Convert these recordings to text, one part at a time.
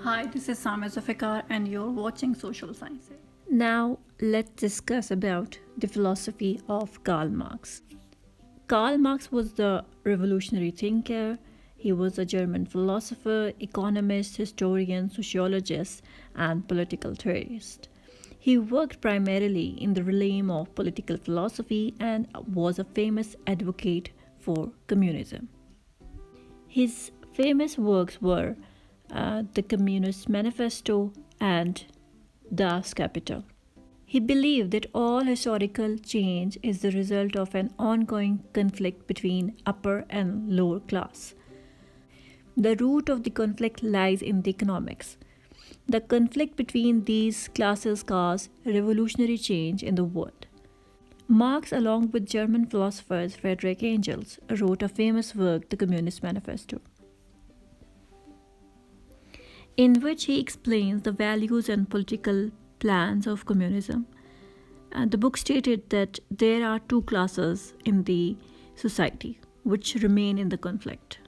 Hi, this is Saamiya Zulfiqar and you're watching Social Sciences. Now let's discuss about the philosophy of Karl Marx. Karl Marx was the revolutionary thinker. He was a German philosopher, economist, historian, sociologist, and political theorist. He worked primarily in the realm of political philosophy and was a famous advocate for communism. His famous works were the Communist Manifesto and Das Kapital. He believed that all historical change is the result of an ongoing conflict between upper and lower class. The root of the conflict lies in the economics. The conflict between these classes caused revolutionary change in the world. Marx, along with German philosophers Friedrich Engels, wrote a famous work, the Communist Manifesto, in which he explains the values and political plans of communism. And the book stated that there are two classes in the society which remain in the conflict.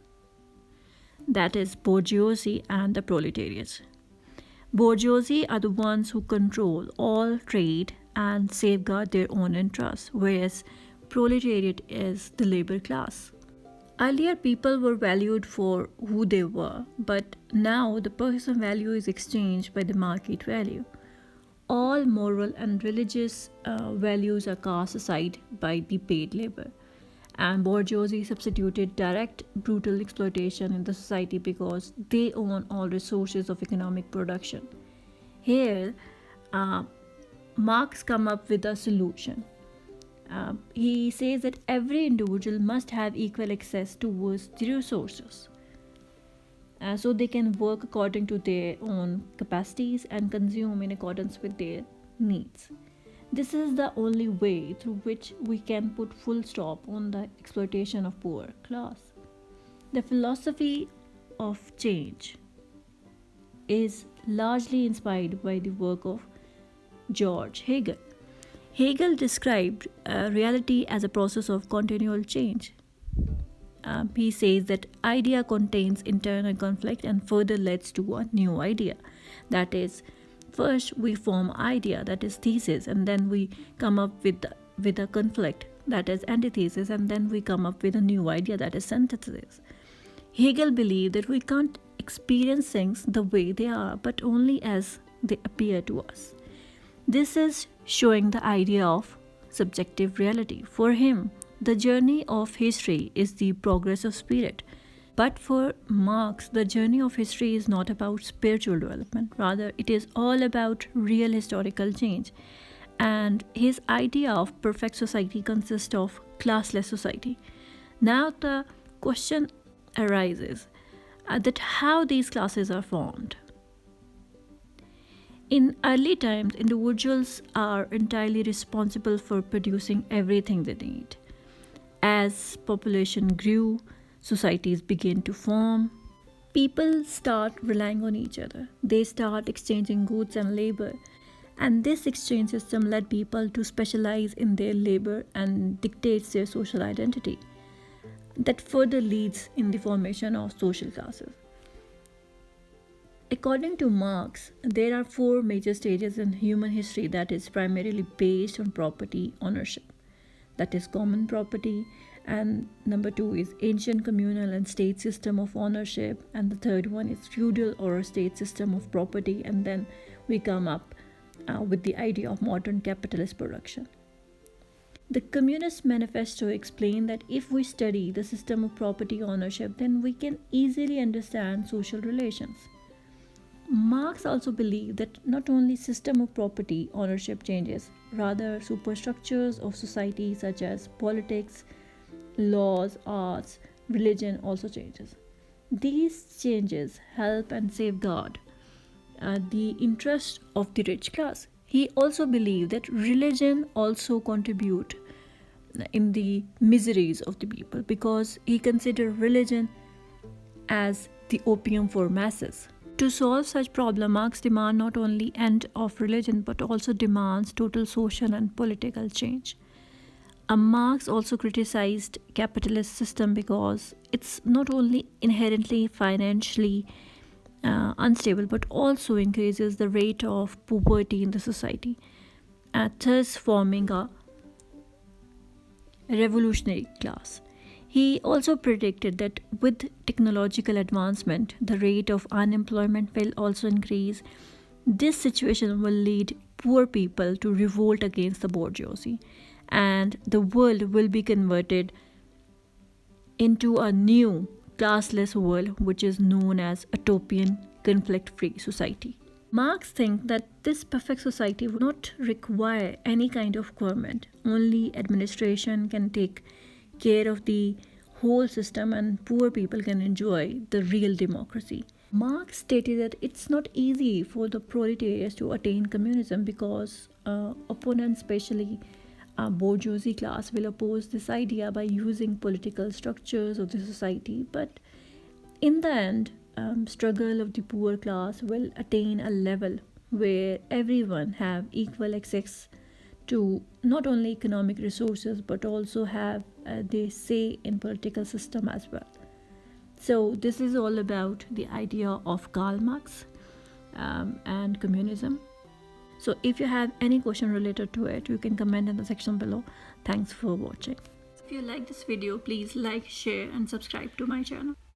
That is bourgeoisie and the proletariat. Bourgeoisie are the ones who control all trade and safeguard their own interests, whereas proletariat is the labor class. Earlier, people were valued for who they were, but now the person value is exchanged by the market value. All moral and religious values are cast aside by the paid labor, and bourgeoisie substituted direct brutal exploitation in the society because they own all resources of economic production. Here, Marx come up with a solution. He says that every individual must have equal access towards the resources, so they can work according to their own capacities and consume in accordance with their needs. This is the only way through which we can put full stop on the exploitation of poor class. The philosophy of change is largely inspired by the work of George Hegel. Hegel described reality as a process of continual change. He says that idea contains internal conflict and further leads to a new idea. That is, first we form idea, that is thesis, and then we come up with a conflict, that is antithesis, and then we come up with a new idea, that is synthesis. Hegel believed that we can't experience things the way they are, but only as they appear to us. This is showing the idea of subjective reality. For him, the journey of history is the progress of spirit. But for Marx, the journey of history is not about spiritual development. Rather, it is all about real historical change. And his idea of perfect society consists of classless society. Now the question arises that how these classes are formed. In early times, individuals are entirely responsible for producing everything they need. As population grew, societies began to form. People start relying on each other. They start exchanging goods and labor. And this exchange system led people to specialize in their labor and dictates their social identity. That further leads in the formation of social classes. According to Marx, there are four major stages in human history that is primarily based on property ownership. That is common property, and number two is ancient communal and state system of ownership, and the third one is feudal or state system of property, and then we come up with the idea of modern capitalist production. The Communist Manifesto explained that if we study the system of property ownership, then we can easily understand social relations. Marx also believed that not only system of property ownership changes, rather superstructures of society such as politics, laws, arts, religion also changes. These changes help and safeguard the interests of the rich class. He also believed that religion also contribute in the miseries of the people because he considered religion as the opium for masses. To solve such problem, Marx demands not only end of religion but also demands total social and political change. Marx also criticized capitalist system because it's not only inherently financially unstable, but also increases the rate of poverty in the society, thus forming a revolutionary class. He also predicted that with technological advancement, the rate of unemployment will also increase. This situation will lead poor people to revolt against the bourgeoisie, and the world will be converted into a new classless world, which is known as utopian conflict-free society. Marx thinks that this perfect society would not require any kind of government. Only administration can take care of the whole system, and poor people can enjoy the real democracy. Marx stated that it's not easy for the proletariats to attain communism because opponents, especially bourgeoisie class, will oppose this idea by using political structures of the society. But in the end, struggle of the poor class will attain a level where everyone have equal access to not only economic resources but also have their say in political system as well. So this is all about the idea of Karl Marx and communism. So if you have any question related to it, you can comment in the section below. Thanks for watching. If you like this video, please like, share and subscribe to my channel.